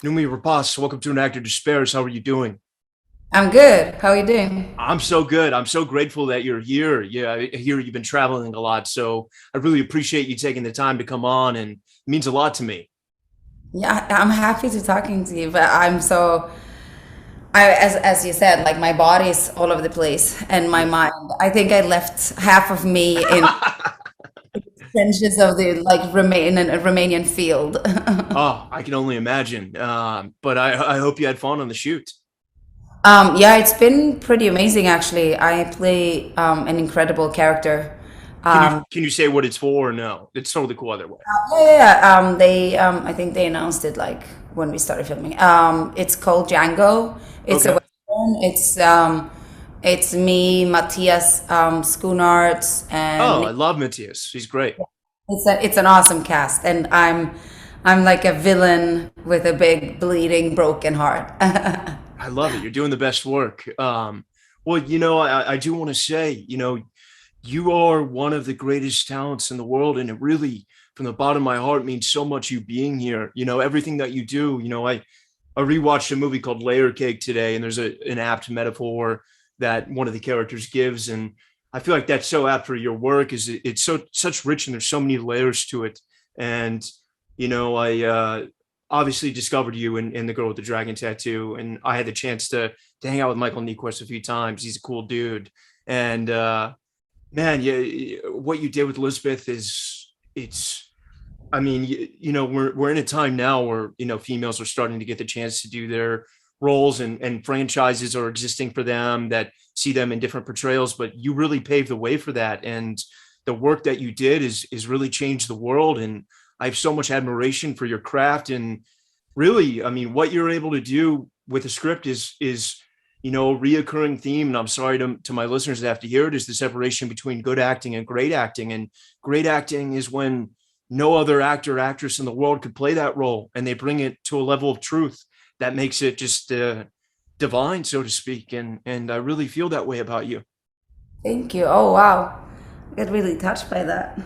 Noomi Rapace, welcome to An Actor Despairs. How are you doing? I'm good. How are you doing? I'm so good. I'm so grateful that you're here. Yeah, I hear you've been traveling a lot, so I really appreciate you taking the time to come on, and it means a lot to me. Yeah, I'm happy to talking to you, but as you said, like my body's all over the place and my Yeah. mind. I think I left half of me in trenches of the Romanian field. Oh, I can only imagine. But I hope you had fun on the shoot. Yeah, it's been pretty amazing actually. I play an incredible character. Can you Um, can you say what it's for or no? It's totally cool either way. I think they announced it like when we started filming. It's called Django. It's a Okay. western. It's me, Matthias Schoonarts, and Oh, I love Matthias. He's great. it's an awesome cast. And I'm like a villain with a big bleeding broken heart. I love it. You're doing the best work. Well, I do want to say, you are one of the greatest talents in the world, and it really, from the bottom of my heart, means so much you being here. Everything that you do. I rewatched a movie called Layer Cake today, and there's an apt metaphor that one of the characters gives, and I feel like that's so apt for your work. It's so such rich, and there's so many layers to it. And I obviously discovered you in the girl with the dragon tattoo, and I had the chance to hang out with Michael Nyqvist a few times. He's a cool dude, and man, yeah, what you did with Elizabeth is it's. I mean, we're in a time now where females are starting to get the chance to do their roles, and franchises are existing for them that see them in different portrayals. But you really paved the way for that, and the work that you did is really changed the world. And I have so much admiration for your craft, and really, I mean, what you're able to do with a script is a reoccurring theme. And I'm sorry to my listeners that have to hear it, is the separation between good acting and great acting. And great acting is when no other actor or actress in the world could play that role, and they bring it to a level of truth that makes it just divine, so to speak. And I really feel that way about you. Thank you. Oh wow, I get really touched by that.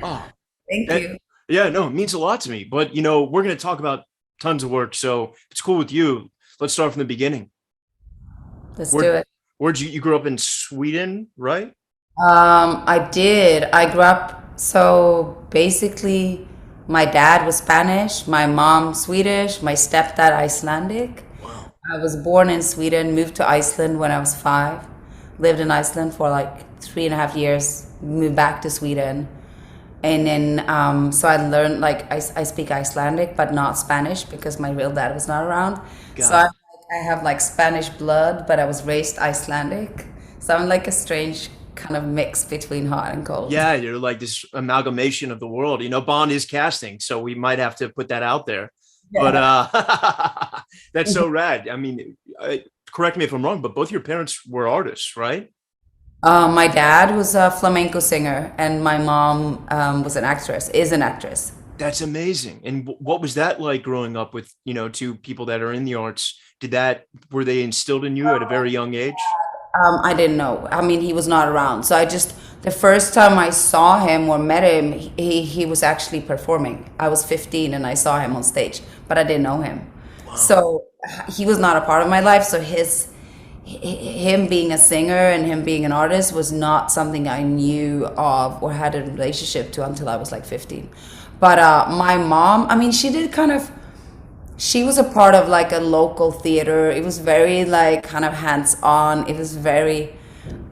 Oh, Thank eh, you. yeah, no, it means a lot to me. But we're going to talk about tons of work, so if it's cool with you, let's start from the beginning. Let's do where it. where'd you grew up in Sweden, right? I did. I grew up, so basically, my dad was Spanish, my mom Swedish, my stepdad Icelandic. Wow. I was born in Sweden, moved to Iceland when I was 5, lived in Iceland for like 3.5 years, moved back to Sweden. And then, so I learned like I speak Icelandic, but not Spanish because my real dad was not around. So Got it. I have like Spanish blood, but I was raised Icelandic. So I'm like a strange kind of mix between hot and cold. Yeah, you're like this amalgamation of the world. Bond is casting, so we might have to put that out there. But Yeah. that's so rad. I mean, correct me if I'm wrong, but both your parents were artists, right? My dad was a flamenco singer, and my mom was an actress, is an actress. That's amazing. And what was that like growing up with, two people that are in the arts? Were they instilled in you at a very young age? I didn't know. I mean, he was not around. So the first time I saw him or met him, he was actually performing. I was 15 and I saw him on stage, but I didn't know him. Wow. So he was not a part of my life. So him being a singer and him being an artist was not something I knew of or had a relationship to until I was like 15. But my mom, I mean, she was a part of like a local theater. It was very like kind of hands on. It was very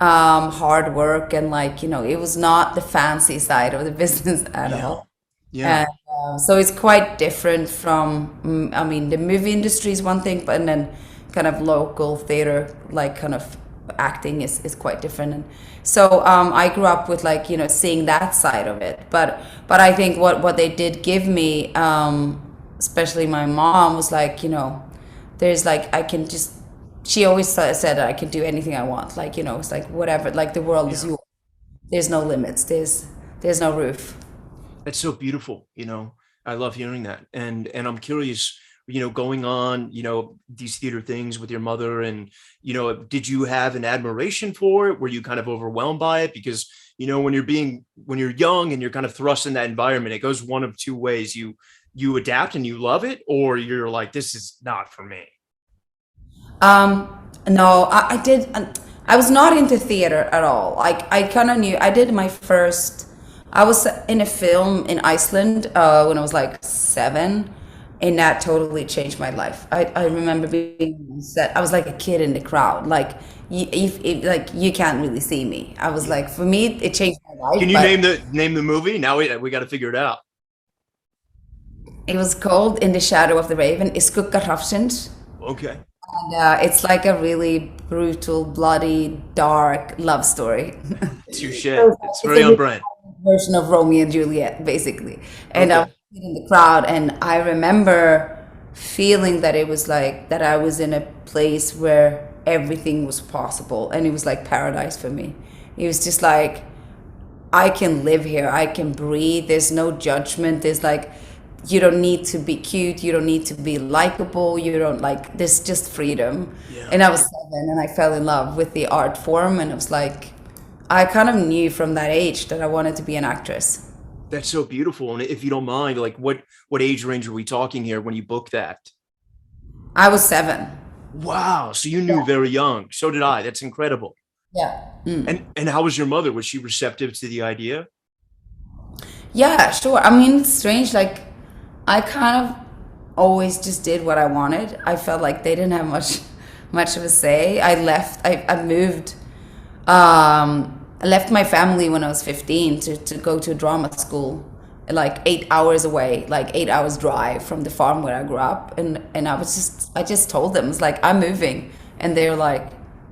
hard work, and like it was not the fancy side of the business at Yeah. all. Yeah. And so it's quite different from, I mean, the movie industry is one thing, but and then kind of local theater, like kind of acting is quite different. And so I grew up with like, seeing that side of it. But I think what they did give me, especially my mom, was like, there's like, I can just, she always said that I can do anything I want. Like, it's like whatever, like the world is Yeah. yours. There's no limits. There's no roof. That's so beautiful. I love hearing that. And I'm curious, going on, these theater things with your mother, and did you have an admiration for it? Were you kind of overwhelmed by it? Because when you're young and you're kind of thrust in that environment, it goes one of two ways. You adapt and you love it, or you're like, this is not for me. No, I did. I was not into theater at all. Like I kind of knew. I did my first. I was in a film in Iceland when I was like 7, and that totally changed my life. I remember being on set. I was like a kid in the crowd. Like if like you can't really see me. I was like, for me, it changed my life. Can you But name the movie? Now we got to figure it out. it was called In the Shadow of the Raven. I skugga hafsins. Okay. And it's like a really brutal, bloody, dark love story. Touche. So It's it's very a on brand. version of Romeo and Juliet, basically. And I Okay. was in the crowd, and I remember feeling that it was like that I was in a place where everything was possible, and it was like paradise for me. It was just like I can live here, I can breathe. There's no judgment. There's like you don't need to be cute, you don't need to be likable, you don't like there's just freedom. Yeah. And I was 7 and I fell in love with the art form, and it was like I kind of knew from that age that I wanted to be an actress. That's so beautiful. And if you don't mind, like what age range are we talking here when you booked that? I was 7. Wow. So you knew very young. So did I. That's incredible. Yeah. And how was your mother? Was she receptive to the idea? Yeah, sure. I mean, it's strange. Like, I kind of always just did what I wanted. I felt like they didn't have much of a say. I left. I moved. I left my family when I was 15 to go to drama school, like 8 hours away, like 8 hours drive from the farm where I grew up. And I just told them, it's like, I'm moving. And they're like,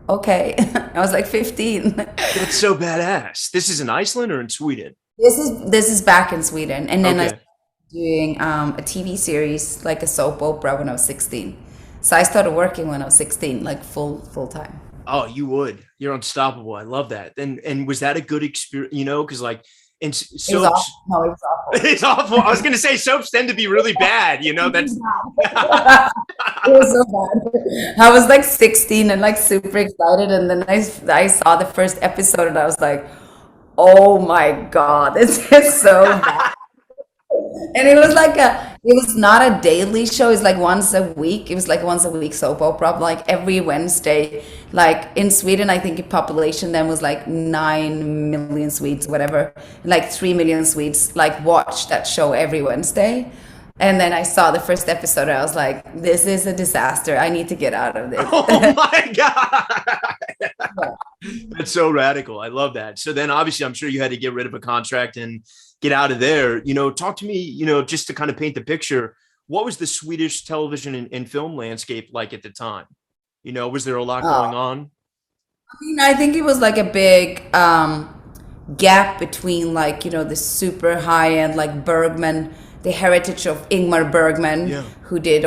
okay. I was like 15. That's so badass. This is in Iceland or in Sweden? This is back in Sweden. And then I Okay. started doing a TV series, like a soap opera when I was 16. So I started working when I was 16, like full time. Oh, you would. You're unstoppable. I love that. And was that a good experience? Because like in It was awful. soaps, No, it was awful. it's awful. I was gonna say soaps tend to be really bad. That's It was so bad. I was like 16 and like super excited, and then I saw the first episode, and I was like, "Oh my God, this is so bad." And it was not a daily show. It's like once a week. It was like once a week soap opera, like every Wednesday. Like in Sweden, I think the population then was like 9 million Swedes, whatever. Like 3 million Swedes like watch that show every Wednesday. And then I saw the first episode. I was like, this is a disaster. I need to get out of this. oh my god. That's so radical. I love that. So then obviously I'm sure you had to get rid of a contract and get out of there. Talk to me, just to kind of paint the picture. What was the Swedish television and film landscape like at the time? Was there a lot going on? I mean, I think it was like a big gap between like, the super high end, like Bergman, the heritage of Ingmar Bergman, Yeah. who did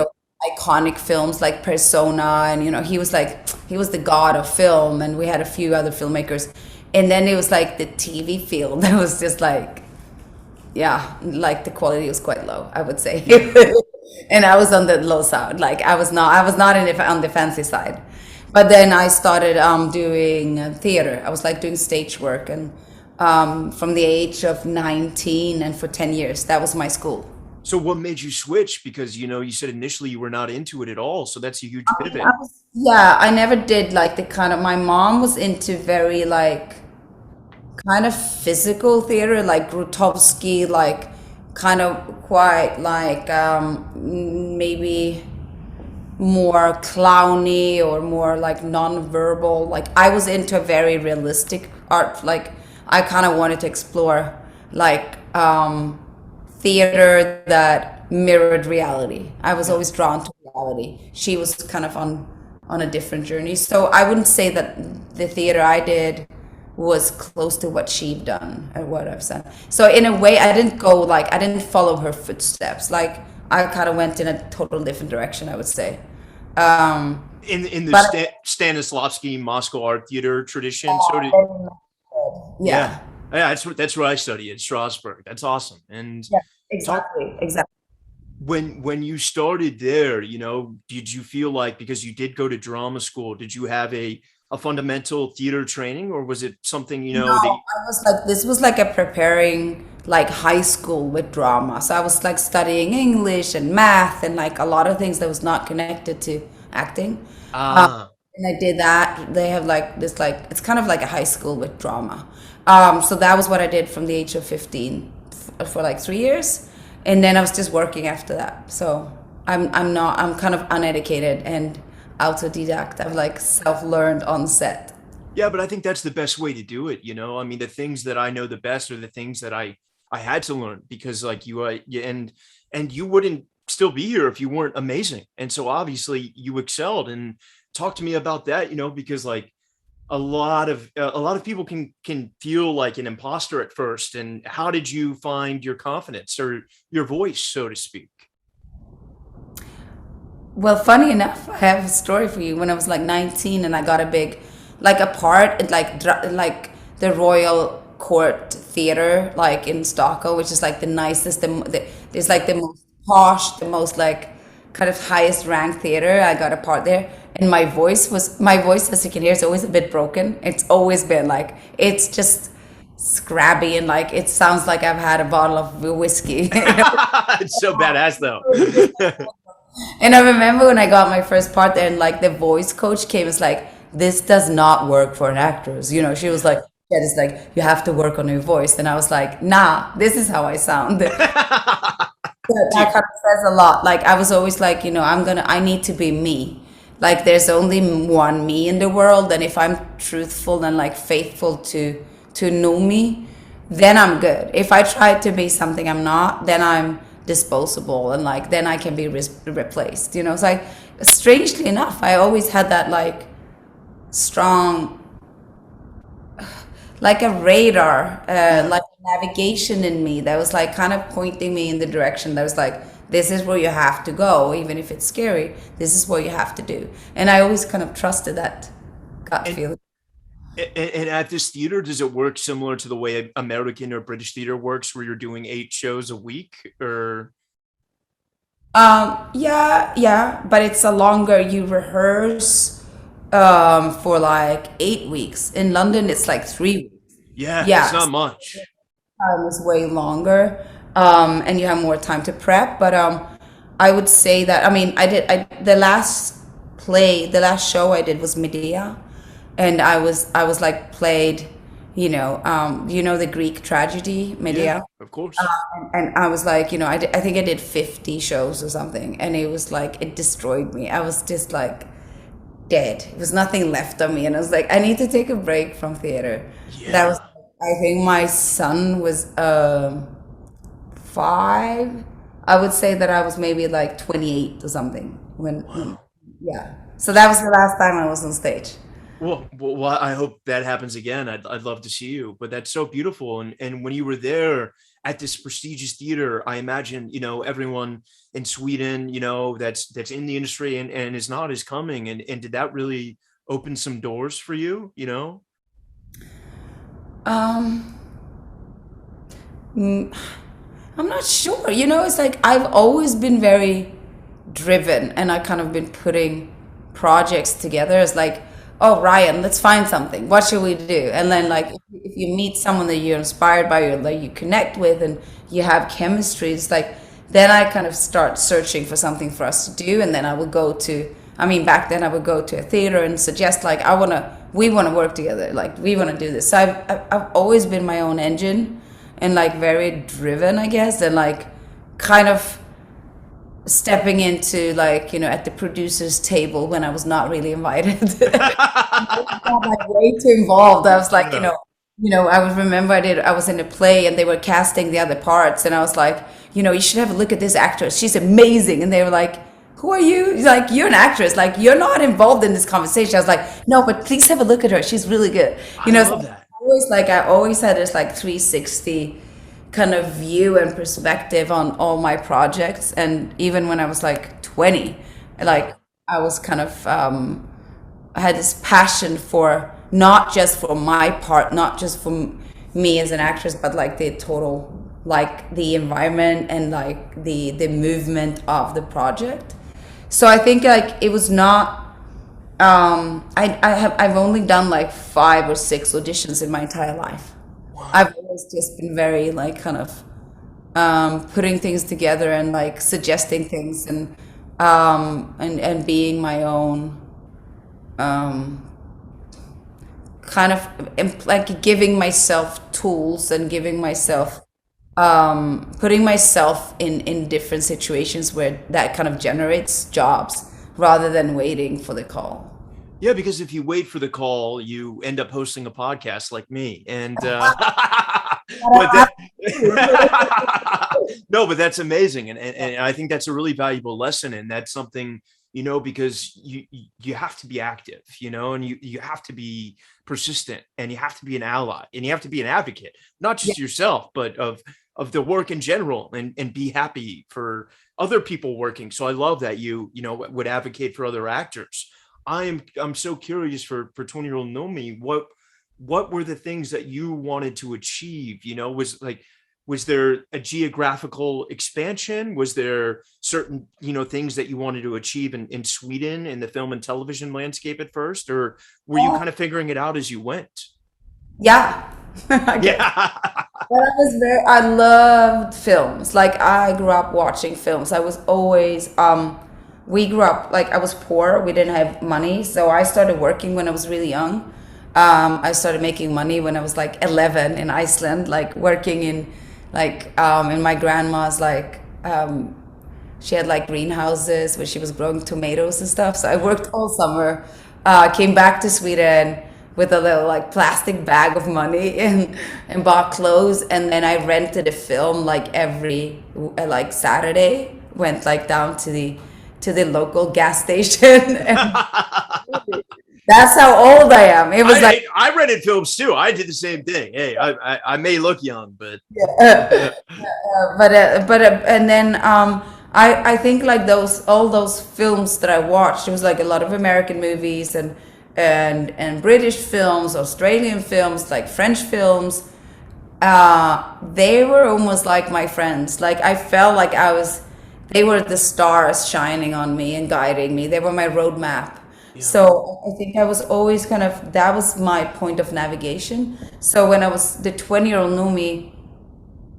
iconic films like Persona. And, he was the god of film. And we had a few other filmmakers. And then it was like the TV field that was just like, yeah, like the quality was quite low, I would say. And I was on the low side. Like I was not on the fancy side. But then I started doing theater. I was like doing stage work, and from the age of 19, and for 10 years, that was my school. So what made you switch? Because you said initially you were not into it at all. So that's a huge pivot. Yeah, I never did like the kind of, my mom was into very like kind of physical theater, like Grotowski, like kind of quite like maybe more clowny or more like non-verbal. Like I was into a very realistic art. Like I kind of wanted to explore like theater that mirrored reality. I was always drawn to reality. She was kind of on a different journey. So I wouldn't say that the theater I did was close to what she'd done and what I've done. So in a way, I didn't follow her footsteps. Like I kind of went in a total different direction, I would say. In the But Stanislavski Moscow art theater tradition. So did, yeah, yeah. Yeah, that's where I studied at Strasbourg. That's awesome. And yeah, talk exactly. when you started there, did you feel like, because you did go to drama school, did you have a fundamental theater training, or was it something, No, that you, I was like, this was like a preparing like high school with drama. So I was like studying English and math and like a lot of things that was not connected to acting. Um, ah, and I did that. They have like this, like, it's kind of like a high school with drama. So that was what I did from the age of 15 for like 3 years. And then I was just working after that. So I'm kind of uneducated and autodidact. I've like self-learned on set. yeah, but I think that's the best way to do it. I mean, the things that I know the best are the things that I had to learn, because like and you wouldn't still be here if you weren't amazing. And so obviously you excelled. And talk to me about that, because like a lot of people can feel like an imposter at first. And how did you find your confidence or your voice, so to speak? Well, funny enough, I have a story for you. When I was like 19 and I got a big, like a part at like the Royal Court Theater, like in Stockholm, which is like the nicest, it's like the most posh, the most like kind of highest ranked theater. I got a part there. And my voice, as you can hear, is always a bit broken. It's always been like, it's just scrabby and like, it sounds like I've had a bottle of whiskey. It's so badass though. And I remember when I got my first part there, and like the voice coach came, was like, "This does not work for an actress." She was like, "Yeah, it's like you have to work on your voice." And I was like, "Nah, this is how I sound." That kind of says a lot. Like I was always like, I need to be me. Like there's only one me in the world, and if I'm truthful and like faithful to know me, then I'm good. If I try to be something I'm not, then I'm disposable, and like then I can be replaced. It's like strangely enough, I always had that like strong, like a radar, like navigation in me that was like kind of pointing me in the direction that was like, this is where you have to go, even if it's scary. This is what you have to do, and I always kind of trusted that gut and, feeling. and at this theater, does it work similar to the way American or British theater works, where you're doing 8 shows a week, or? Yeah, yeah, but it's a longer, you rehearse for like 8 weeks. In London, it's like 3 weeks. Yeah, it's Yeah, not much. time is way longer, and you have more time to prep. But I would say that, I mean, the last play, the last show I did was Medea, and I was like played, the Greek tragedy Yeah, Medea. of course. And I was like, I think I did 50 shows or something, and it was like it destroyed me. I was just like dead. It was nothing left of me, and I was like, I need to take a break from theater. That was, Yeah. I think my son was 5. I would say that I was maybe like 28 or something when Wow. yeah. So that was the last time I was on stage. Well, I hope that happens again. I'd love to see you, but that's so beautiful. And when you were there at this prestigious theater, I imagine, everyone in Sweden, that's in the industry and is not, is coming. And did that really open some doors for you, Um, mm, I'm not sure. It's like I've always been very driven, and I kind of been putting projects together. It's like, oh, Ryan, let's find something. What should we do? And then like if you meet someone that you're inspired by, or like you connect with, and you have chemistry, it's like then I kind of start searching for something for us to do, and then I would go to. I mean, back then I would go to a theater and suggest like we want to work together, like we want to do this. So I've always been my own engine, and like very driven, I guess, and like kind of stepping into like at the producer's table when I was not really invited. I got like way too involved. I was like, Yeah. I would remember I was in a play and they were casting the other parts, and I was like, you should have a look at this actress. She's amazing. And they were like, who are you? He's like, you're an actress. Like, you're not involved in this conversation. I was like, no, but please have a look at her. She's really good. I So love that. I always had this like 360 kind of view and perspective on all my projects. And even when I was like 20, like I was kind of I had this passion for not just for my part, not just for me as an actress, but like the total, like the environment and like the movement of the project. So I think like it was not I've only done like 5 or 6 auditions in my entire life. I've Wow. always just been very like kind of putting things together and like suggesting things and being my own um, kind of like giving myself tools and giving myself putting myself in different situations where that kind of generates jobs rather than waiting for the call. Yeah, because if you wait for the call, you end up hosting a podcast like me. And but that no, but that's amazing. And I think that's a really valuable lesson. And that's something, because you have to be active, and you have to be persistent, and you have to be an ally, and you have to be an advocate, not Yeah. just yourself, but of the work in general, and be happy for other people working. So I love that would advocate for other actors. I'm so curious for 20-year-old Nomi, what were the things that you wanted to achieve? Was there a geographical expansion? Was there certain, things that you wanted to achieve in Sweden in the film and television landscape at first, or were you kind of figuring it out as you went? Yeah. Okay. Yeah. But I loved films. Like I grew up watching films. I was always we grew up like I was poor. We didn't have money, so I started working when I was really young. I started making money when I was like 11 in Iceland, like working in in my grandma's she had like greenhouses where she was growing tomatoes and stuff. So I worked all summer. Came back to Sweden with a little like plastic bag of money and bought clothes. And then I rented a film like every like Saturday. Went like down to the local gas station, and that's how old I am. It was like I rented films too. I did the same thing. Hey, I may look young, but and then I think like those all those films that I watched, it was like a lot of American movies and British films, Australian films, like French films. They were almost like my friends. Like I felt like they were the stars shining on me and guiding me. They were my roadmap. yeah. So I think I was always kind of that was my point of navigation. So when I was the 20-year-old Numi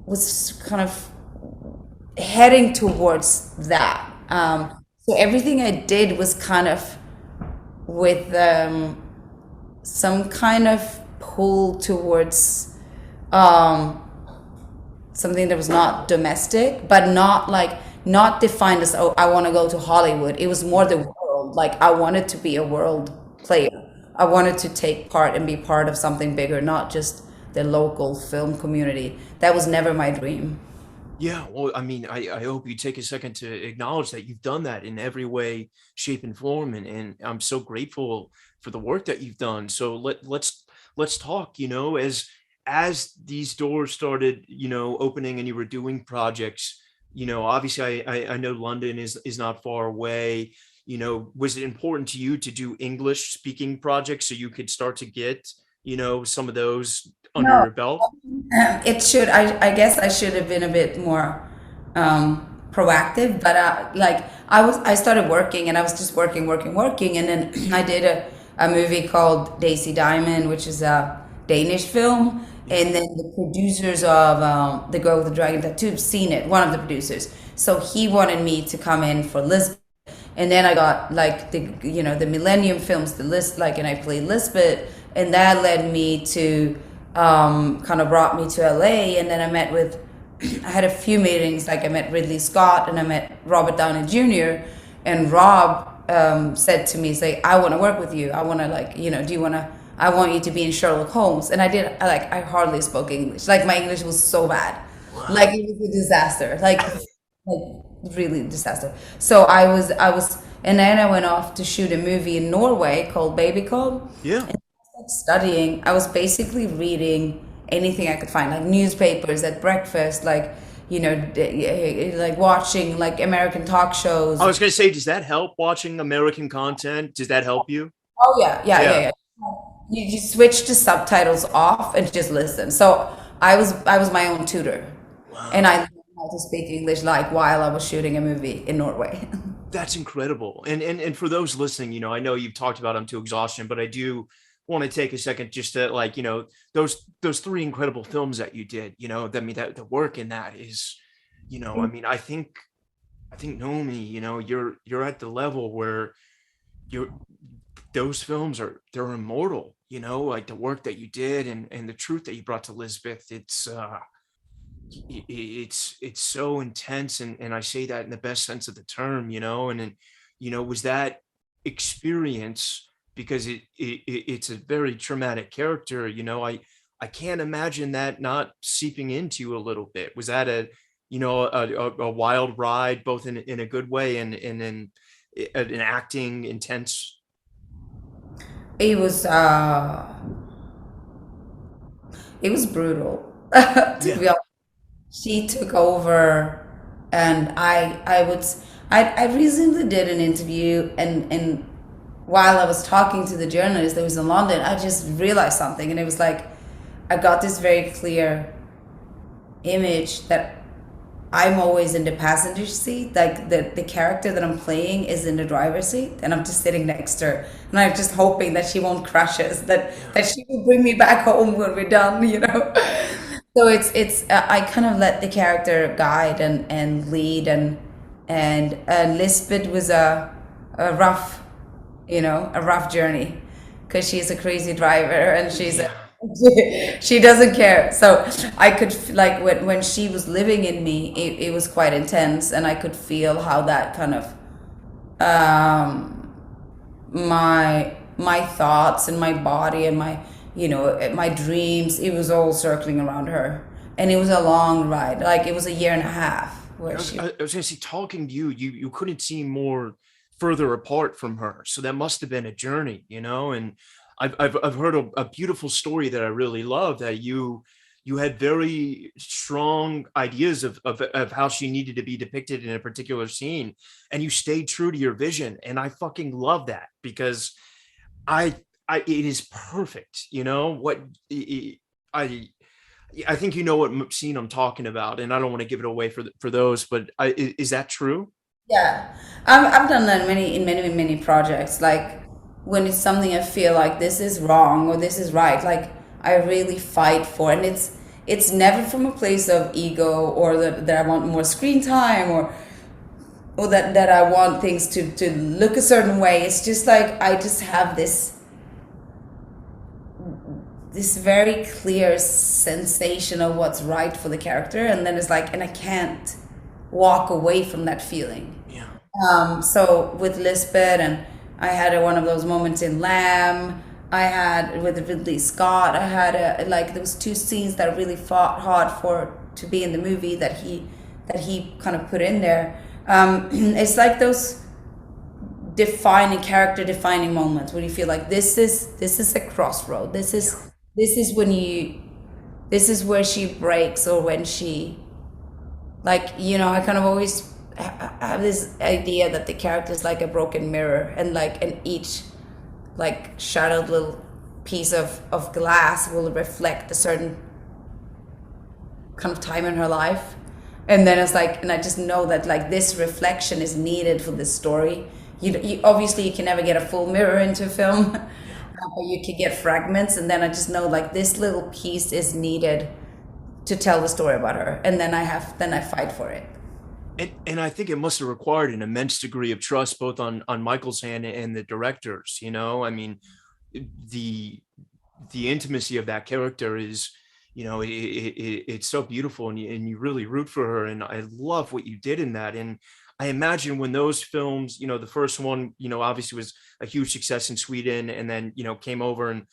was kind of heading towards that. So everything I did was kind of with some kind of pull towards um, something that was not domestic, but not defined as oh I want to go to Hollywood. It was more the world. Like I wanted to be a world player. I wanted to take part and be part of something bigger, not just the local film community. That was never my dream. Yeah, well, I mean, I hope you take a second to acknowledge that you've done that in every way, shape, and form, and I'm so grateful for the work that you've done. So let's talk. As these doors started, opening, and you were doing projects. Obviously, I know London is not far away. Was it important to you to do English speaking projects so you could start to get, some of those under No, your belt? it should. I guess I should have been a bit more proactive. But I started working, and I was just working, and then I did a movie called Daisy Diamond, which is a Danish film. Yeah. And then the producers of The Girl with the Dragon Tattoo have seen it. One of the producers, so he wanted me to come in for Lisbeth. And then I got like the Millennium Films, the list like, and I played Lisbeth, and that led me to kind of brought me to LA, and then I met with I had a few meetings, like I met Ridley Scott and I met Robert Downey Jr. and Rob said to me, say, I want to work with you. I want to do you want to? I want you to be in Sherlock Holmes. And I did. I hardly spoke English. Like my English was so bad, like Wow. it was a disaster. Like really disaster. So I was, and then I went off to shoot a movie in Norway called Baby Call. Yeah. Studying, I was basically reading anything I could find, like newspapers at breakfast, like watching like American talk shows. I was going to say, does that help watching American content? Does that help you? Oh yeah, yeah, yeah, Yeah. yeah. You switch the subtitles off and just listen. So I was my own tutor, and I Wow. learned how how to speak English like while I was shooting a movie in Norway. That's incredible. And for those listening, I know you've talked about them to exhaustion, but I do want to take a second just to, like, those three incredible films that you did, that, I mean, that the work in that is, I mean, I think Nomi, you're at the level where you're those films they're immortal, like the work that you did and the truth that you brought to Lisbeth. It's so intense, and I say that in the best sense of the term, and then, was that experience, because it's a very traumatic character, I can't imagine that not seeping into you a little bit. Was that a wild ride, both in a good way and in an acting intense? It was uh it was brutal to Yeah. be honest. She took over, and I recently did an interview, and while I was talking to the journalist that was in London, I just realized something, and it was like I got this very clear image that I'm always in the passenger seat, like the character that I'm playing is in the driver's seat, and I'm just sitting next to her, and I'm just hoping that she won't crash us, that she will bring me back home when we're done. So it's I kind of let the character guide and lead, and Lisbeth was a rough, a rough journey, because she's a crazy driver, and Yeah. she doesn't care. So I could like when she was living in me, it was quite intense, and I could feel how that kind of um, my thoughts and my body and my dreams, it was all circling around her, and it was a long ride. Like it was a year and a half I where was, she. I was gonna say, talking to you couldn't seem more further apart from her. So that must have been a journey, and I've heard a beautiful story that I really love, that you had very strong ideas of how she needed to be depicted in a particular scene, and you stayed true to your vision. And I fucking love that, because I it is perfect. What I I think you know what scene I'm talking about, and I don't want to give it away for those, but is that true? Yeah, I've done that in many projects. Like when it's something I feel like this is wrong or this is right, like I really fight for, and it's never from a place of ego, or that I want more screen time, or that I want things to look a certain way. It's just like I just have this very clear sensation of what's right for the character, and then it's like, and I can't walk away from that feeling. Yeah. So with Lisbeth, and I had one of those moments in Lamb. I had with Ridley Scott. I had like there was two scenes that I really fought hard for to be in the movie, that he kind of put in there. It's like those defining character defining moments when you feel like this is a crossroad. This is when you this is where she breaks, or when she, like, I kind of always have this idea that the character is like a broken mirror, and like, and each like shattered little piece of glass will reflect a certain kind of time in her life. And then it's like, and I just know that like this reflection is needed for this story. You obviously you can never get a full mirror into a film, but you can get fragments, and then I just know like this little piece is needed to tell the story about her, and then I fight for it. And I think it must have required an immense degree of trust, both on Michael's hand and the directors. I mean, the the intimacy of that character is, it's so beautiful, and you really root for her, and I love what you did in that. And I imagine when those films, the first one, obviously was a huge success in Sweden, and then came over, and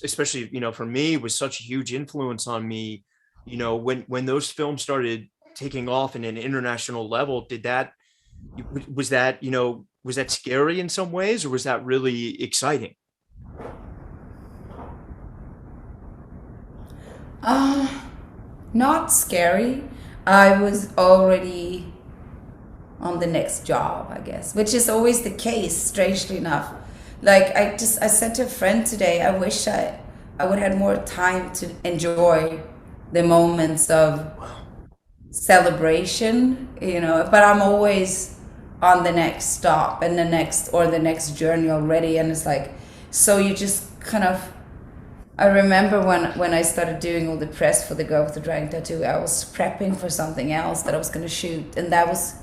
especially for me was such a huge influence on me. When those films started taking off in an international level, was that was that scary in some ways, or was that really exciting? Uh, Not scary. I was already on the next job, I guess, which is always the case, strangely enough. Like I said to a friend today, I wish I would have more time to enjoy the moments of celebration, but I'm always on the next stop and the next journey already. And it's like, so you just kind of, I remember when I started doing all the press for the Girl with the Dragon Tattoo, I was prepping for something else that I was going to shoot, and that was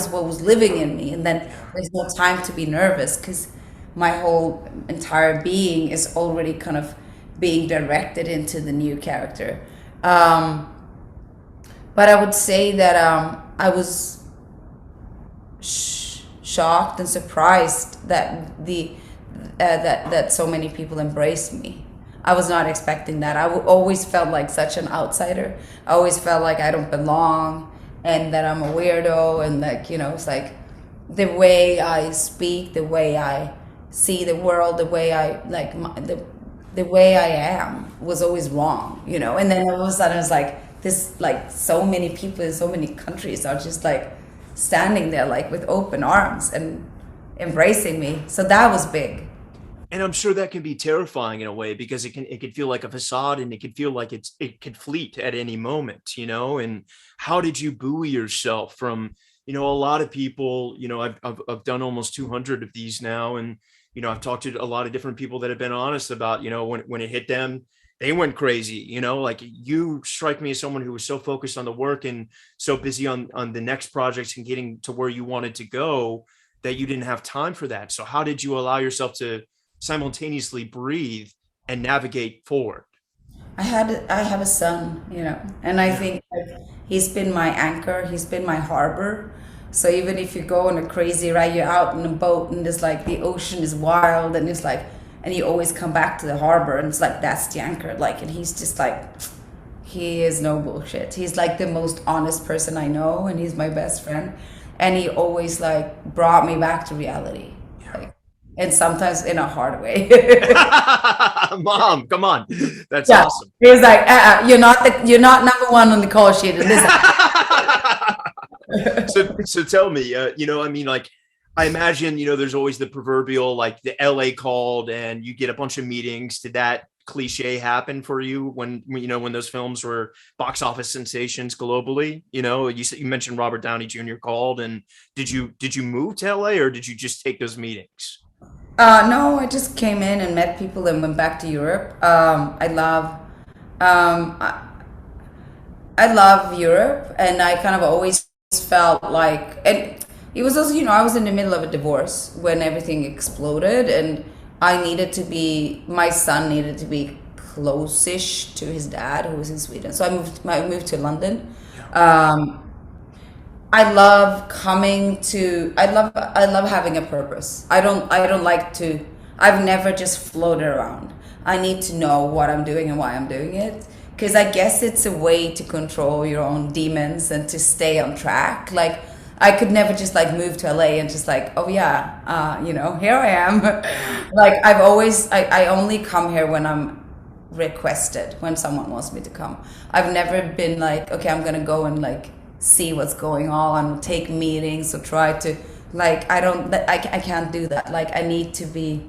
what was living in me. And then there's no time to be nervous because my whole entire being is already kind of being directed into the new character. Um, but I would say that I was shocked and surprised that that so many people embraced me. I was not expecting that. Always felt like such an outsider. I always felt like I don't belong and that I'm a weirdo, and like, it's like the way I speak, the way I see the world, the way I like the way I am was always wrong, And then all of a sudden it's like this, like so many people in so many countries are just like standing there like with open arms and embracing me. So that was big. And I'm sure that can be terrifying in a way, because it can feel like a facade, and it can feel like it could fleet at any moment, and how did you buoy yourself from, a lot of people, I've done almost 200 of these now, and I've talked to a lot of different people that have been honest about, when it hit them, they went crazy, like you strike me as someone who was so focused on the work and so busy on the next projects and getting to where you wanted to go, that you didn't have time for that. So how did you allow yourself to simultaneously breathe and navigate forward? I have a son, and I think like, he's been my anchor. He's been my harbor. So even if you go on a crazy ride, you're out in a boat and it's like the ocean is wild, and it's like, and you always come back to the harbor, and it's like that's the anchor. Like, and he's just like, he is no bullshit. He's like the most honest person I know, and he's my best friend, and he always like brought me back to reality, like, and sometimes in a hard way. Mom, come on. That's Yeah, awesome. he's like, you're not number one on the call sheet in this. So tell me, I mean, like, I imagine, there's always the proverbial, like the LA called and you get a bunch of meetings. Did that cliche happen for you when those films were box office sensations globally? You mentioned Robert Downey Jr. called, and did you move to LA, or did you just take those meetings? No, I just came in and met people and went back to Europe. Um, I, I love Europe, and I kind of always felt like, and it was also, I was in the middle of a divorce when everything exploded, and my son needed to be close-ish to his dad, who was in Sweden. So I moved to London. Um, I love having a purpose. I don't like to, I've never just floated around. I need to know what I'm doing and why I'm doing it. Because I guess it's a way to control your own demons and to stay on track. Like, I could never just like move to LA and just like, oh yeah, here I am. Like, I only come here when I'm requested, when someone wants me to come. I've never been like, okay, I'm gonna go and like see what's going on, take meetings, or try to, like, I can't do that. Like, I need to be,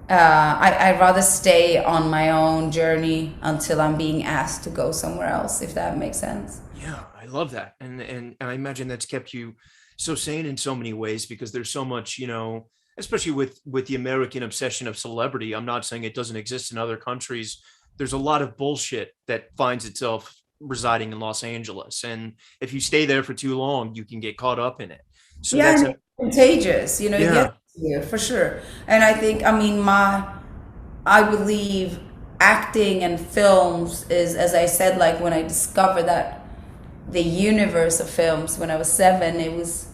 I'd rather stay on my own journey until I'm being asked to go somewhere else, if that makes sense. Yeah, I love that. And I imagine that's kept you so sane in so many ways, because there's so much, especially with the American obsession of celebrity. I'm not saying it doesn't exist in other countries. There's a lot of bullshit that finds itself residing in Los Angeles. And if you stay there for too long, you can get caught up in it. So Yeah, that's and a it's contagious, it yeah. gets here for sure. And I think, I mean, I believe acting and films is, as I said, like when I discovered that the universe of films when I was 7, it was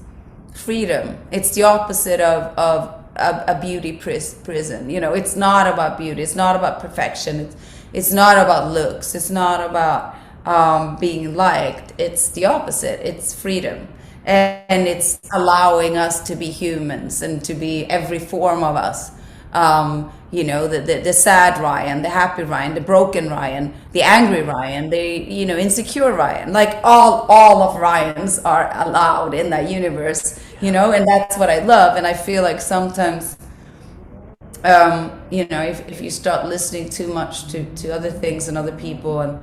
freedom. It's the opposite of a beauty prison. It's not about beauty. It's not about perfection. It's not about looks. It's not about being liked. It's the opposite. It's freedom. And it's allowing us to be humans and to be every form of us. The sad Ryan, the happy Ryan, the broken Ryan, the angry Ryan, the insecure Ryan. Like all of Ryans are allowed in that universe, and that's what I love. And I feel like sometimes, if you start listening too much to other things and other people, and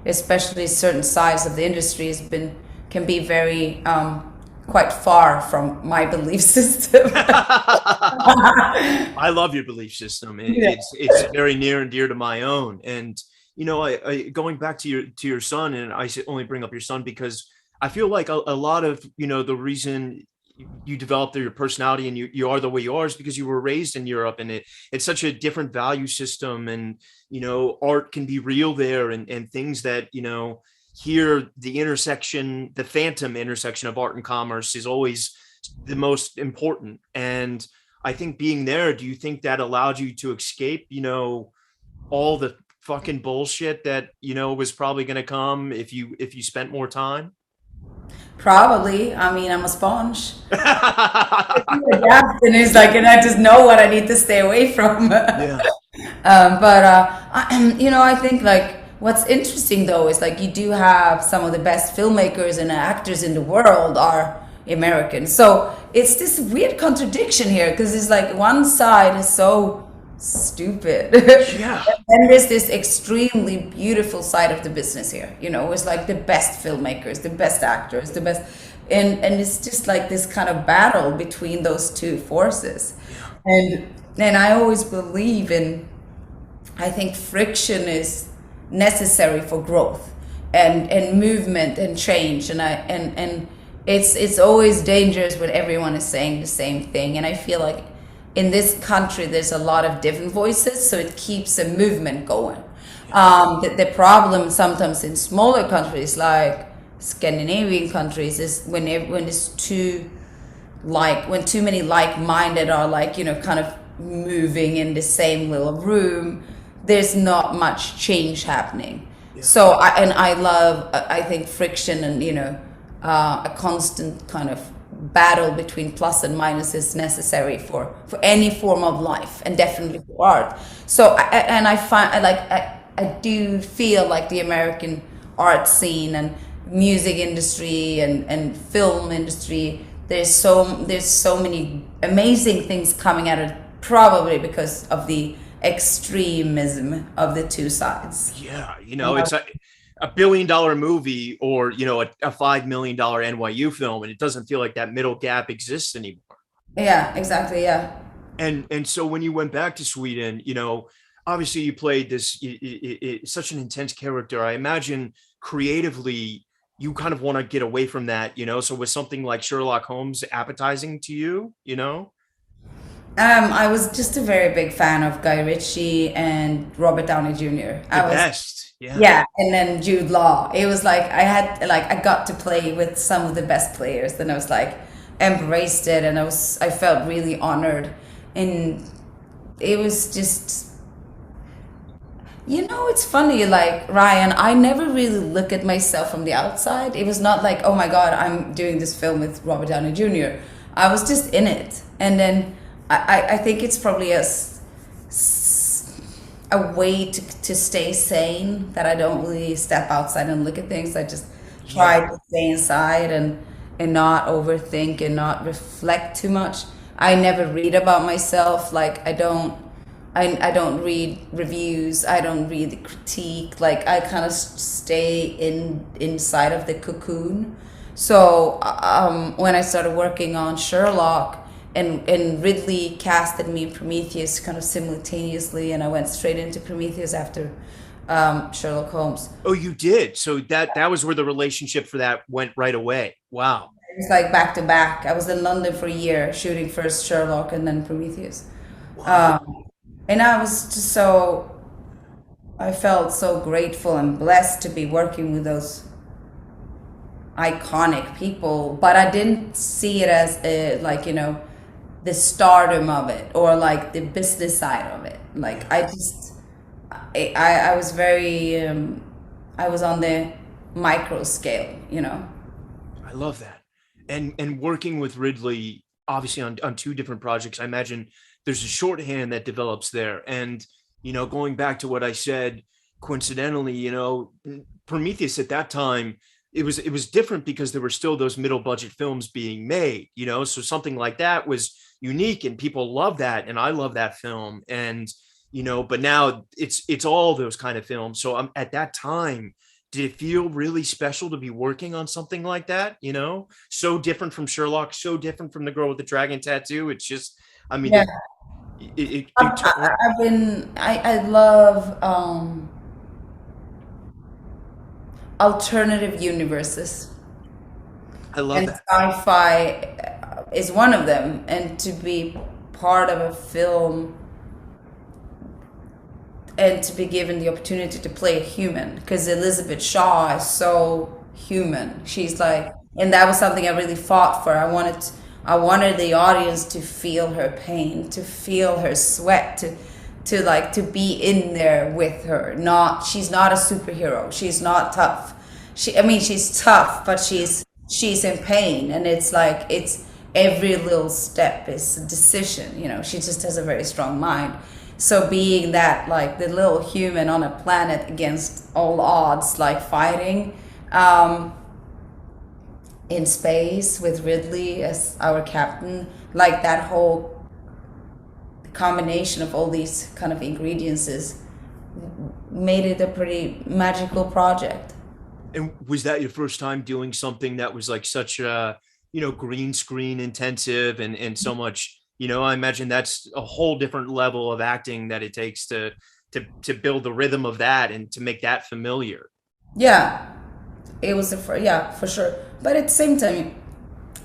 especially certain sides of the industry, has been can be very quite far from my belief system. I love your belief system. Yeah. It's very near and dear to my own. And I going back to your son, and I only bring up your son because I feel like a lot of the reason you developed your personality and you are the way you are is because you were raised in Europe, and it's such a different value system, and art can be real there, and things that here the phantom intersection of art and commerce is always the most important. And I think being there, do you think that allowed you to escape, all the fucking bullshit that, was probably going to come if you spent more time? Probably. I mean, I'm a sponge. Adapt, and it's like, and I just know what I need to stay away from. Yeah. I think like what's interesting though is like you do have some of the best filmmakers and actors in the world are American. So it's this weird contradiction here because it's like one side is so stupid. Yeah. And there's this extremely beautiful side of the business here. It's like the best filmmakers, the best actors, the best, and it's just like this kind of battle between those two forces. And I always believe in, I think friction is necessary for growth and movement and change. And it's always dangerous when everyone is saying the same thing. And I feel like in this country there's a lot of different voices, so it keeps a movement going. The problem sometimes in smaller countries like Scandinavian countries is when it's when too many like-minded are kind of moving in the same little room, there's not much change happening. Yeah. So I think friction and a constant kind of battle between plus and minus is necessary for any form of life, and definitely for art. So I do feel like the American art scene and music industry and film industry, there's so many amazing things coming out of it, probably because of the extremism of the two sides. Yeah. It's a $1 billion movie or, a $5 million NYU film, and it doesn't feel like that middle gap exists anymore. Yeah, exactly. Yeah. And so when you went back to Sweden, obviously you played this such an intense character. I imagine creatively you kind of want to get away from that, so was something like Sherlock Holmes appetizing to you? I was just a very big fan of Guy Ritchie and Robert Downey Jr. The best. Yeah. Yeah, and then Jude Law. It was like I got to play with some of the best players, and I was like embraced it, and I felt really honored, and it was just. It's funny, like Ryan, I never really look at myself from the outside. It was not like, oh my God, I'm doing this film with Robert Downey Jr. I was just in it. And then I think it's probably a way to stay sane, that I don't really step outside and look at things. I just try to stay inside and not overthink and not reflect too much. I never read about myself. Like I don't read reviews. I don't read the critique. Like I kind of stay inside of the cocoon. So when I started working on Sherlock, and Ridley casted me in Prometheus kind of simultaneously, and I went straight into Prometheus after Sherlock Holmes. Oh, you did. So that was where the relationship for that went right away. Wow. It was like back to back. I was in London for a year shooting first Sherlock and then Prometheus. Wow. And I felt so grateful and blessed to be working with those iconic people, but I didn't see it as the stardom of it or like the business side of it. Like I was very, I was on the micro scale. I love that. And working with Ridley, obviously on two different projects, I imagine there's a shorthand that develops there. And, going back to what I said, coincidentally, Prometheus at that time, it was different because there were still those middle budget films being made, so something like that was unique and people love that. And I love that film. And, but now it's all those kind of films. So at that time, did it feel really special to be working on something like that? You know, so different from Sherlock, so different from the girl with the dragon tattoo. It's just, I mean, Yeah. it I've been I love alternative universes, I love and that. sci-fi is one of them. And to be part of a film and to be given the opportunity to play a human, because Elizabeth Shaw is so human. She's like, and that was something I really fought for. I wanted the audience to feel her pain, to feel her sweat, to like to be in there with her. Not she's not a superhero. She's not tough. I mean, she's tough, but she's in pain, and it's like it's every little step is a decision. You know, she just has a very strong mind. So being that like the little human on a planet against all odds, like fighting in space with Ridley as our captain, like that whole combination of all these kind of ingredients is made it a pretty magical project. And was that your first time doing something that was like such a, green screen intensive and so much, I imagine that's a whole different level of acting that it takes to build the rhythm of that and to make that familiar. Yeah, it was yeah, for sure. But at the same time,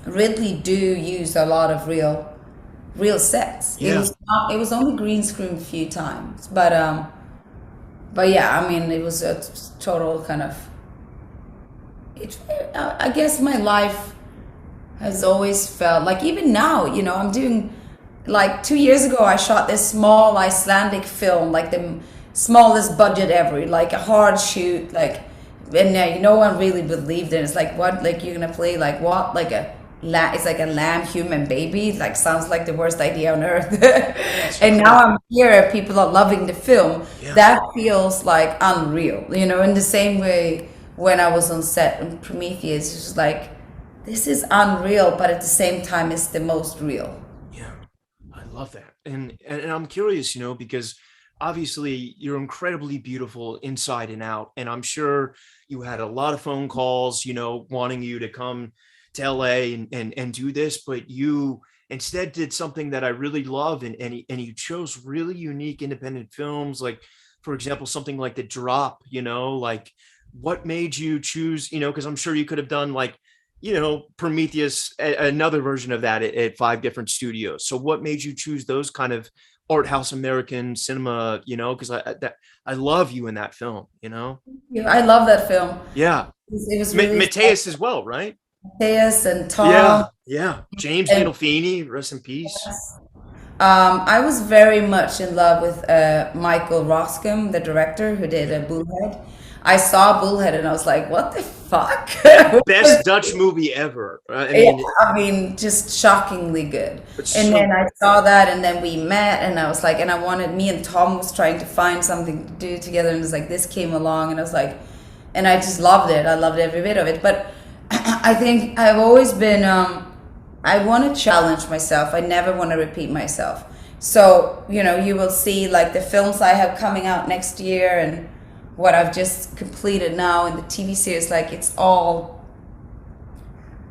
Ridley do use a lot of real sets. Yeah. It was only green screen a few times, but yeah, I mean, it was a total kind of. It, I guess my life has always felt like, even now, I'm doing, like 2 years ago, I shot this small Icelandic film, like the smallest budget ever, like a hard shoot, like, and no one really believed in it. It's like, what, like you're gonna play like what, like it's like a lamb human baby, like sounds like the worst idea on earth. And now I'm here, people are loving the film. Yeah. That feels like unreal, in the same way when I was on set in Prometheus, it's just like, this is unreal, but at the same time, it's the most real. Yeah, I love that. And I'm curious, because obviously you're incredibly beautiful inside and out. And I'm sure you had a lot of phone calls, wanting you to come to LA and do this, but you instead did something that I really love, and you chose really unique independent films, like, for example, something like The Drop, like what made you choose, because I'm sure you could have done like, Prometheus, another version of that at five different studios. So what made you choose those kind of art house American cinema, because I love you in that film. Yeah, I love that film. Yeah. It was really Mateus as well, right? Mateus and Tom. Yeah. Yeah. James And Gandolfini, rest in peace. I was very much in love with Michael Roscom, the director who did Bullhead. I saw Bullhead and I was like, what the fuck? Best Dutch movie ever. I Yeah, mean, I mean, just shockingly good. it's And so then I saw that, and then we met, and I was like, and I wanted, me and Tom was trying to find something to do together, and it was like, this came along, and I was like, and I just loved it. I loved every bit of it. But I think I've always been, I want to challenge myself. I never want to repeat myself. So, you will see like the films I have coming out next year and what I've just completed now in the TV series, like it's all,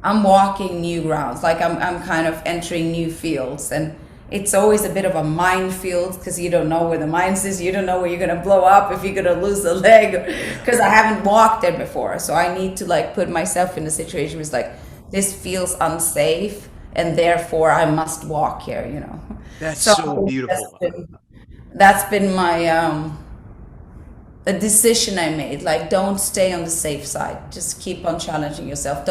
I'm walking new grounds, like I'm kind of entering new fields, and it's always a bit of a minefield because you don't know where the mines is, you don't know where you're gonna blow up, if you're gonna lose a leg, because I haven't walked there before. So I need to like put myself in a situation where it's like, this feels unsafe, and therefore I must walk here. that's So so beautiful. that's been my a decision I made. Like, don't stay on the safe side. Just keep on challenging yourself.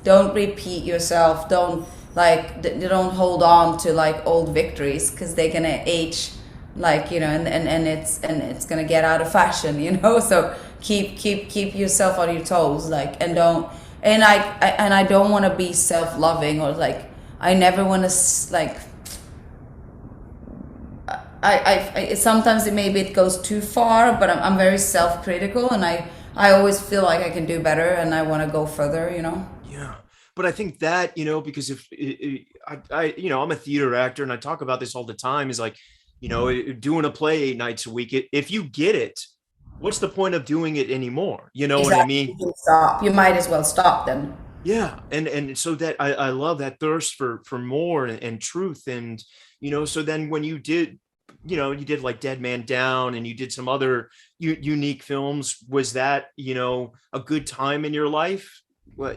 Don't repeat yourself. Don't like don't hold on to like old victories, because they're gonna age, like and it's gonna get out of fashion. So keep yourself on your toes, like, and don't, and I don't want to be self-loving, or like I never want to like sometimes maybe it goes too far, but I'm very self-critical, and I always feel like I can do better, and I want to go further. Yeah. But I think that, because if I'm a theater actor and I talk about this all the time, is like, doing a play 8 nights a week, if you get it, what's the point of doing it anymore? You know what I Exactly. mean? You can stop. You might as well stop then. Yeah, and so that I love that thirst for more and truth, and so then when you did, you did like Dead Man Down, and you did some other unique films. Was that a good time in your life,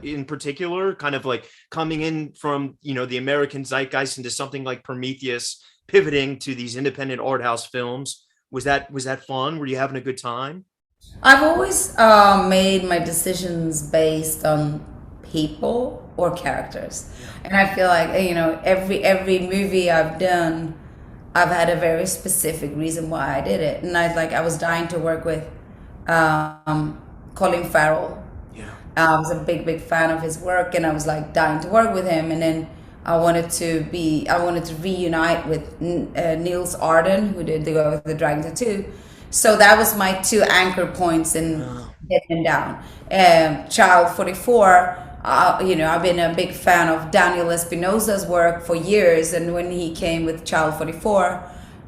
in particular, kind of like coming in from the American zeitgeist into something like Prometheus, pivoting to these independent art house films? Was that fun? Were you having a good time? I've always made my decisions based on people or characters, Yeah. and I feel like every movie I've done, I've had a very specific reason why I did it, and I was dying to work with Colin Farrell. Yeah. I was a big fan of his work, and I was like dying to work with him. And then I wanted to reunite with Niels Arden, who did the Girl with the Dragon Tattoo. So that was my two anchor points in Oh, getting down. Child 44. I've been a big fan of Daniel Espinosa's work for years, and when he came with Child 44,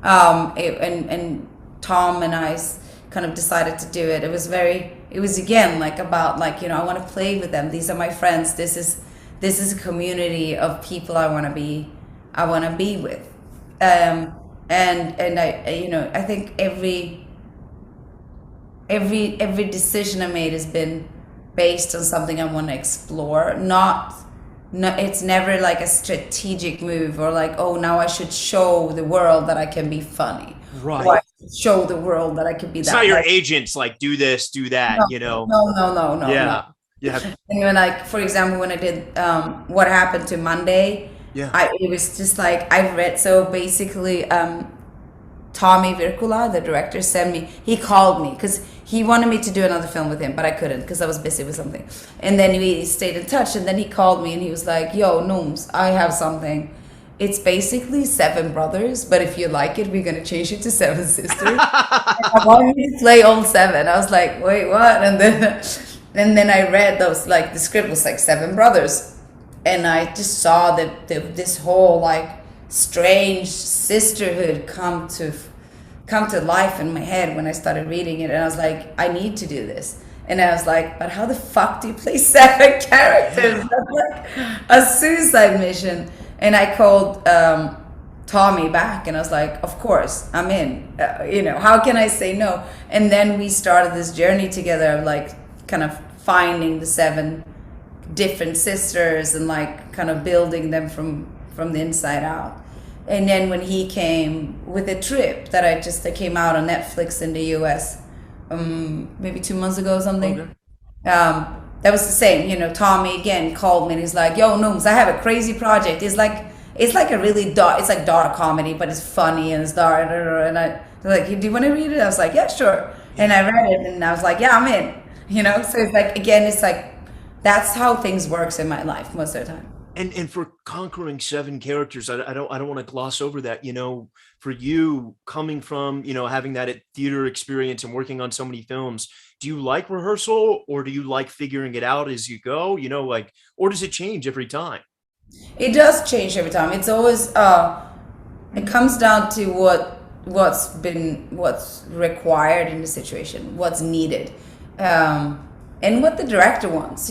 and Tom and kind of decided to do it. It was again like about like I want to play with them. These are my friends. This is a community of people I want to be with. And I think every decision I made has been based on something I want to explore. Not, no, it's never like a strategic move or like, oh, now I should show the world that I can be funny, or I right. should show the world that I can be It's that. not your Like, agents like do this, do that, no, no. Yeah. Yeah. And when, like, for example, when I did What Happened to Monday, Yeah. it was just like I read. So basically, Tommy Virkula, the director, he called me because he wanted me to do another film with him, but I couldn't because I was busy with something. And then we stayed in touch, and then he called me and he was like, yo, Nooms, I have something. It's basically Seven Brothers, but if you like it, we're going to change it to Seven Sisters. I want you to play all seven. I was like, wait, what? And then I read those, like, the script was like Seven Brothers. And I just saw this whole like strange sisterhood come to life in my head when I started reading it, and I was like, I need to do this. And I was like, but how the fuck do you play seven characters? Yeah. That's like a suicide mission. And I called Tommy back, and I was like, of course, I'm in. How can I say no? And then we started this journey together of like kind of finding the seven different sisters and like kind of building them from the inside out. And then when he came with a trip that came out on Netflix in the US, maybe 2 months ago or something. Okay. That was the same. Tommy again called me and he's like, "Yo, Nooms, I have a crazy project. It's like a really dark. It's like dark comedy, but it's funny and it's dark." And I was like, "Do you want to read it?" I was like, "Yeah, sure." And I read it and I was like, "Yeah, I'm in." So it's like again, it's like that's how things works in my life most of the time. And for conquering seven characters, I don't want to gloss over that. For you coming from having that theater experience and working on so many films, do you like rehearsal or do you like figuring it out as you go? Like, or does it change every time? It does change every time. It's always it comes down to what's required in the situation, what's needed, and what the director wants.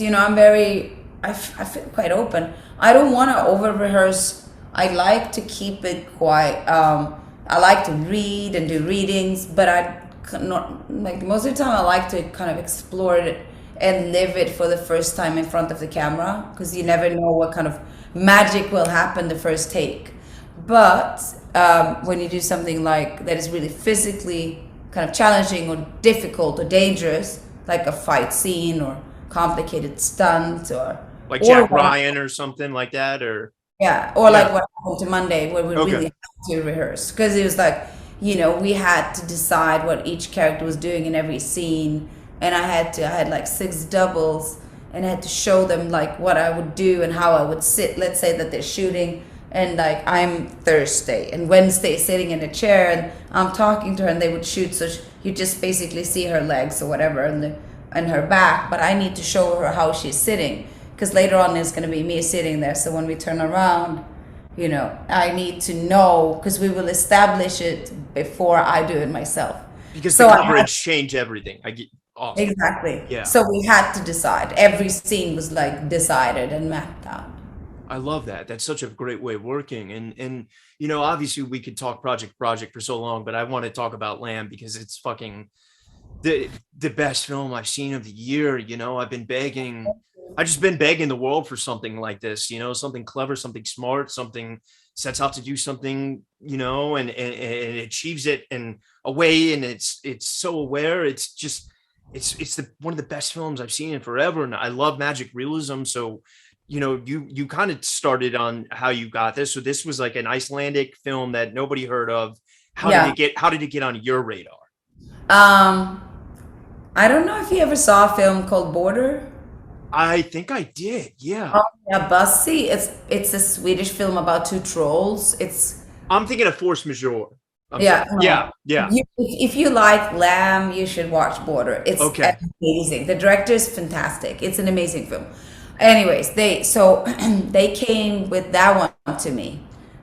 I feel quite open. I don't want to over rehearse. I like to keep it quiet. I like to read and do readings, but not like most of the time. I like to kind of explore it and live it for the first time in front of the camera because you never know what kind of magic will happen the first take. But when you do something like that is really physically kind of challenging or difficult or dangerous, like a fight scene or complicated stunt Like or Jack Ryan or something like that, or yeah, or like yeah. what happened to Monday, where we Okay. really had to rehearse because it was like, we had to decide what each character was doing in every scene, and I had like six doubles, and I had to show them like what I would do and how I would sit. Let's say that they're shooting, and like I'm Thursday and Wednesday sitting in a chair, and I'm talking to her, and they would shoot, so you just basically see her legs or whatever, and her back, but I need to show her how she's sitting because later on it's going to be me sitting there. So when we turn around, I need to know because we will establish it before I do it myself. Because the So I had coverage changed everything. I get awesome. exactly. Yeah. So we had to decide. Every scene was like decided and mapped out. I love that. That's such a great way of working. And obviously we could talk project for so long, but I want to talk about Lamb because it's fucking the best film I've seen of the year. I've just been begging the world for something like this, something clever, something smart, something sets out to do something, and it achieves it in a way, and it's so aware. It's one of the best films I've seen in forever. And I love magic realism. So you kind of started on how you got this. So this was like an Icelandic film that nobody heard of. Yeah. How did it get on your radar? Um, I don't know if you ever saw a film called Border. I think I did. Yeah. Oh, yeah, Bussy. It's a Swedish film about two trolls. It's I'm thinking of Force Majeure. I'm yeah, sorry. no. Yeah. Yeah. If you like Lamb, you should watch Border. It's Okay. amazing. The director is fantastic. It's an amazing film. Anyways, they came with that one to me.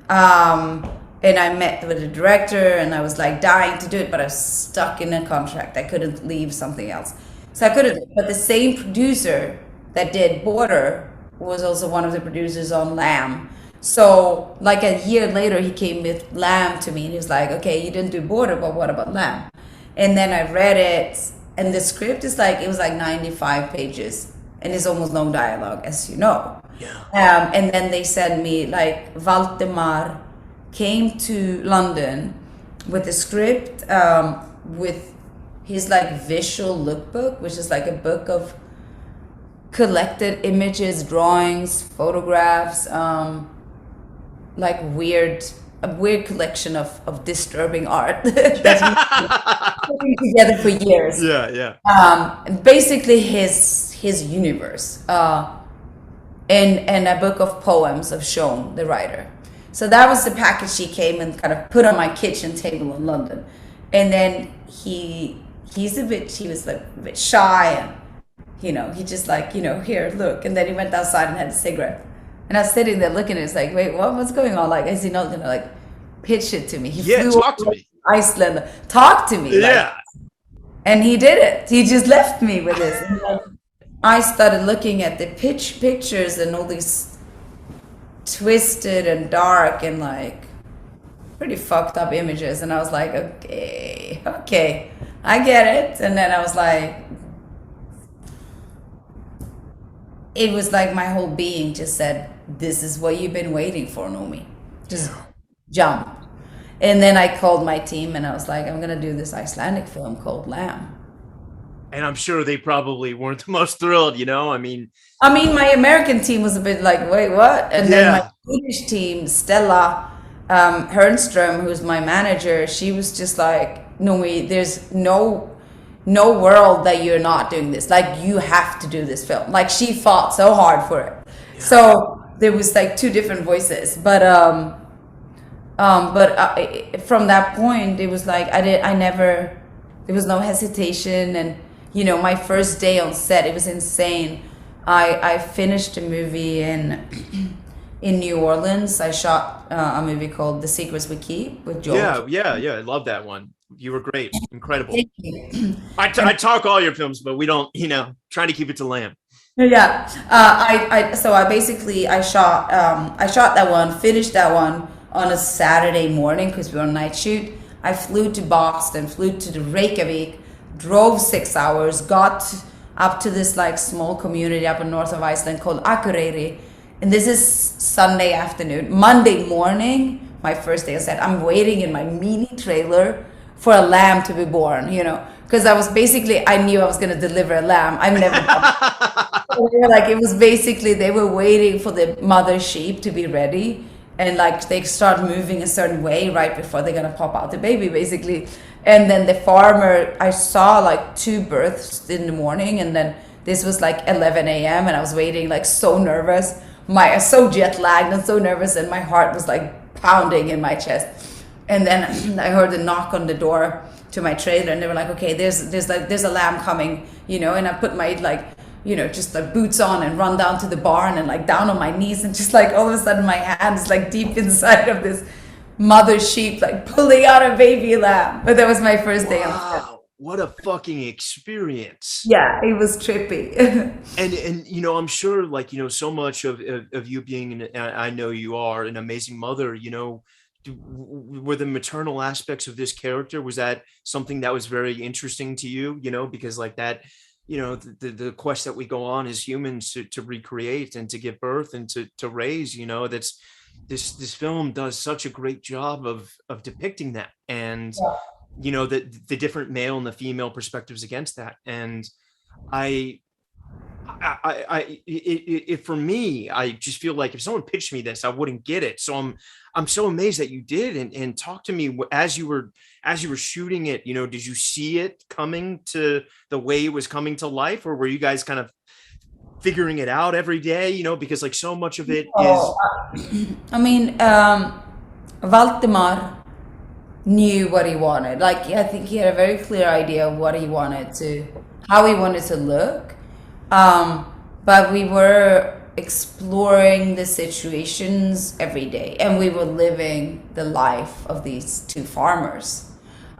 Um, and I met with the director and I was like dying to do it, but I was stuck in a contract. I couldn't leave something else. So I couldn't, but the same producer that did Border was also one of the producers on Lamb. So like a year later, he came with Lamb to me and he was like, okay, you didn't do Border, but what about Lamb? And then I read it and the script is like, it was like 95 pages and there's almost no dialogue, as you know. Yeah. And then they sent me like Valdemar came to London with the script, with his like visual lookbook, which is like a book of collected images, drawings, photographs, like a weird collection of disturbing art that he's putting together for years. Yeah. Yeah. And basically his universe, and a book of poems of Sean, the writer. So that was the package he came and kind of put on my kitchen table in London. And then he was like a bit shy and he just like, here, look. And then he went outside and had a cigarette. And I was sitting there looking at it, it's like, wait, what's going on? Like, is he not gonna like pitch it to me? He flew Talk to over me. to Iceland, talk to me. Like, Yeah. and he did it. He just left me with this. And then I started looking at the pictures and all these twisted and dark and like pretty fucked up images. And I was like, okay, I get it. And then I was like, it was like my whole being just said, this is what you've been waiting for, Noomi. Just jump. And then I called my team and I was like, I'm going to do this Icelandic film called Lamb. And I'm sure they probably weren't the most thrilled, I mean, my American team was a bit like, wait, what? And then Yeah. my Swedish team, Stella Hernström, who's my manager, she was just like, Noomi, there's no world that you're not doing this. Like, you have to do this film. Like, she fought so hard for it. So there was like two different voices, but from that point, it was like there was no hesitation. And my first day on set, it was insane. I finished a movie in New Orleans. I shot a movie called The Secrets We Keep with Joel. Yeah. I love that one. You were great. Incredible. Thank you. I talk all your films, but we don't, trying to keep it to Lamb. Yeah. I shot that one, finished that one on a Saturday morning because we were on night shoot. I flew to Boston, flew to the Reykjavik, drove 6 hours, got up to this like small community up in north of Iceland called Akureyri. And this is Sunday afternoon. Monday morning, my first day on set, I'm waiting in my mini trailer for a lamb to be born, because I knew I was going to deliver a lamb. I've never done it. Like, it was basically, they were waiting for the mother sheep to be ready. And like, they start moving a certain way right before they're going to pop out the baby, basically. And then the farmer, I saw like 2 births in the morning. And then this was like 11 a.m. and I was waiting, like so nervous. So jet lagged and so nervous. And my heart was like pounding in my chest. And then I heard a knock on the door to my trailer, and they were like, "Okay, there's a lamb coming," And I put my just like boots on and run down to the barn and like down on my knees, and just like all of a sudden my hand is like deep inside of this mother sheep like pulling out a baby lamb. But that was my first day on set. Wow, what a fucking experience. Yeah, it was trippy. And I'm sure, like, so much of you being I know you are an amazing mother, were the maternal aspects of this character, was that something that was very interesting to you, because like that, the quest that we go on as humans to recreate and to give birth and to raise, that's this film does such a great job of depicting that, and the different male and the female perspectives against that. And I for me, I just feel like if someone pitched me this, I wouldn't get it. So I'm so amazed that you did. And talk to me as you were shooting it. Did you see it coming to the way it was coming to life, or were you guys kind of figuring it out every day? Because like so much of it is. I mean, Valdemar knew what he wanted. Like, I think he had a very clear idea of what he wanted to, how he wanted to look. But we were exploring the situations every day, and we were living the life of these two farmers.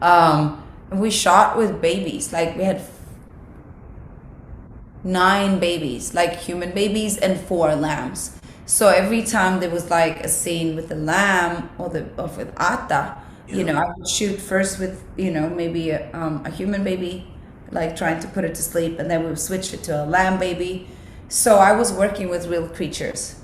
And we shot with babies. Like, we had 9 babies, like human babies, and 4 lambs. So every time there was like a scene with the lamb or with Ata, I would shoot first with maybe a human baby, like trying to put it to sleep, and then we would switch it to a lamb baby. So I was working with real creatures.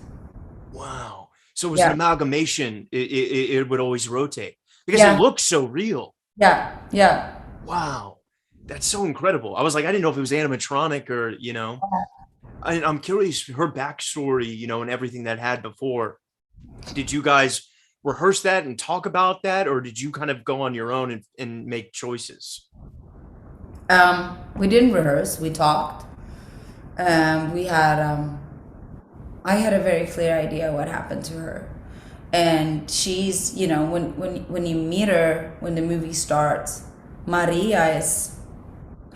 Wow. So it was an amalgamation. It would always rotate because it looks so real. Yeah. Wow. That's so incredible. I was like, I didn't know if it was animatronic or, I'm curious her backstory, and everything that had before. Did you guys rehearse that and talk about that, or did you kind of go on your own and make choices? We didn't rehearse. We talked. We had. I had a very clear idea what happened to her, and she's. When you meet her, when the movie starts, Maria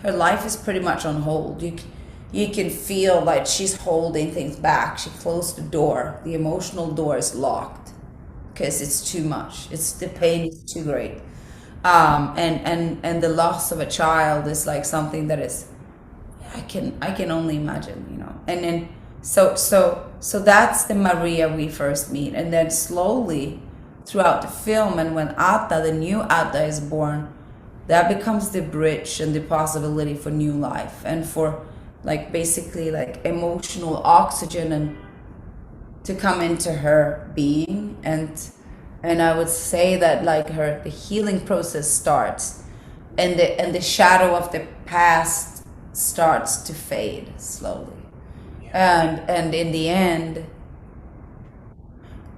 her life is pretty much on hold. You can feel like she's holding things back. She closed the door. The emotional door is locked because it's too much. The pain is too great. And the loss of a child is like something that is, I can only imagine, And then so that's the Maria we first meet, and then slowly throughout the film, and when Ata, the new Ata, is born, that becomes the bridge and the possibility for new life and for like basically like emotional oxygen and to come into her being. And I would say that like the healing process starts, and the shadow of the past starts to fade slowly. And in the end,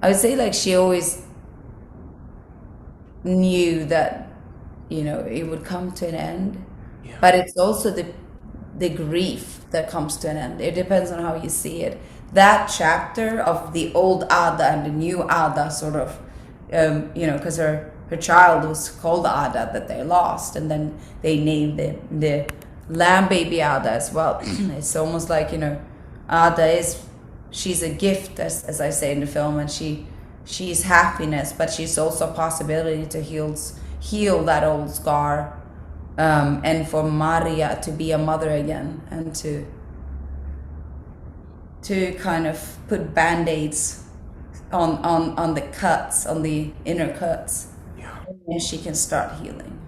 I would say like she always knew that it would come to an end, but it's also the grief that comes to an end. It depends on how you see it. That chapter of the old Ada and the new Ada sort of, because her child was called Ada that they lost, and then they named the lamb baby Ada as well. It's almost like, Ada she's a gift, as I say in the film, and she's happiness, but she's also a possibility to heal that old scar, and for Maria to be a mother again, and to kind of put band-aids on the cuts, on the inner cuts, and she can start healing.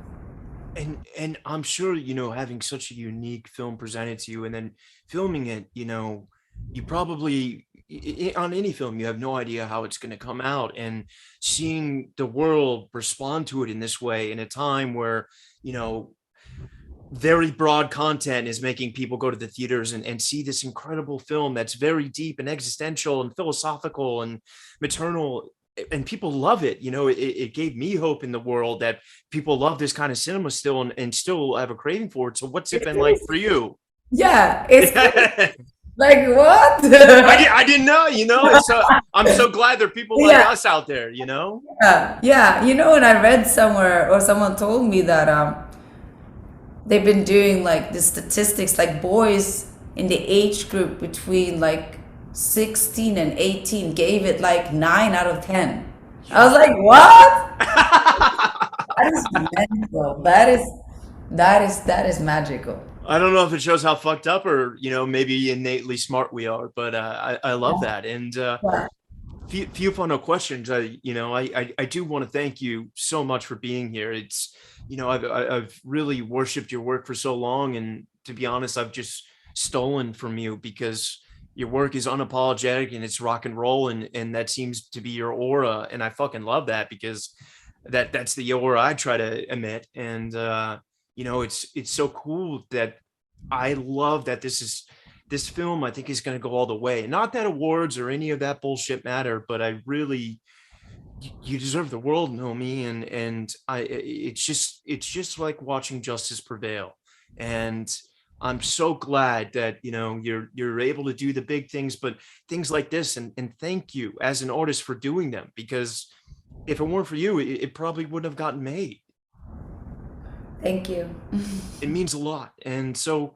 And I'm sure, having such a unique film presented to you and then filming it, you probably, on any film, you have no idea how it's going to come out, and seeing the world respond to it in this way in a time where, very broad content is making people go to the theaters and see this incredible film that's very deep and existential and philosophical and maternal, and people love it. It gave me hope in the world that people love this kind of cinema still and still have a craving for it. So what's it been like for you? Yeah, it's like what? I didn't know, so I'm so glad there are people like us out there, Yeah. And I read somewhere, or someone told me that they've been doing like the statistics, like boys in the age group between like 16 and 18 gave it like 9 out of 10. I was like, what? That is mental. That is magical. I don't know if it shows how fucked up or, maybe innately smart we are, but I love that. And Yeah. few final questions. I do want to thank you so much for being here. It's, I've really worshipped your work for so long. And to be honest, I've just stolen from you because your work is unapologetic and it's rock and roll. And that seems to be your aura. And I fucking love that because that's the aura I try to emit. And, it's so cool that I love that this film I think is going to go all the way. Not that awards or any of that bullshit matter, but I really you deserve the world, Nomi, and it's just like watching justice prevail. And I'm so glad that you're able to do the big things, but things like this, and thank you as an artist for doing them because if it weren't for you, it probably wouldn't have gotten made. Thank you. It means a lot. And so,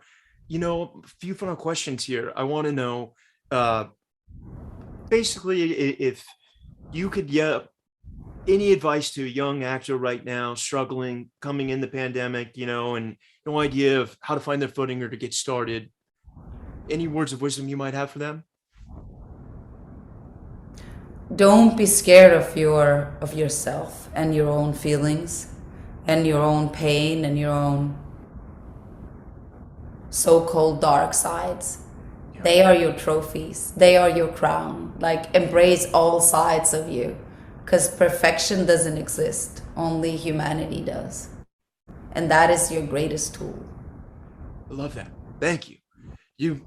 a few final questions here. I want to know, uh, basically, if you could, yeah, any advice to a young actor right now struggling, coming in the pandemic, and no idea of how to find their footing or to get started. Any words of wisdom you might have for them? Don't be scared of yourself and your own feelings and your own pain and your own so-called dark sides. Yeah. They are your trophies. They are your crown. Like embrace all sides of you because perfection doesn't exist. Only humanity does. And that is your greatest tool. I love that. Thank you. You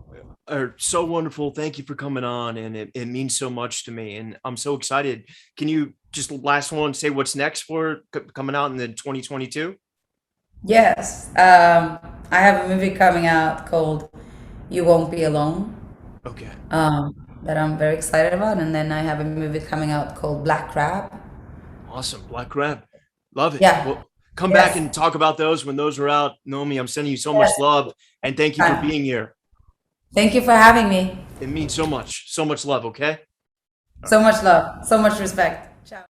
are so wonderful. Thank you for coming on. And it means so much to me. And I'm so excited. Can you just last one say what's next for coming out in the 2022? Yes. I have a movie coming out called You Won't Be Alone, Okay. that I'm very excited about. And then I have a movie coming out called Black Crab. Awesome. Black Crab. Love it. Yeah. Well, come back Yes. and talk about those when those are out. Nomi, I'm sending you so much Yes. love and thank you for being here. Thank you for having me. It means so much love. Okay. All So right. much love, so much respect. Ciao.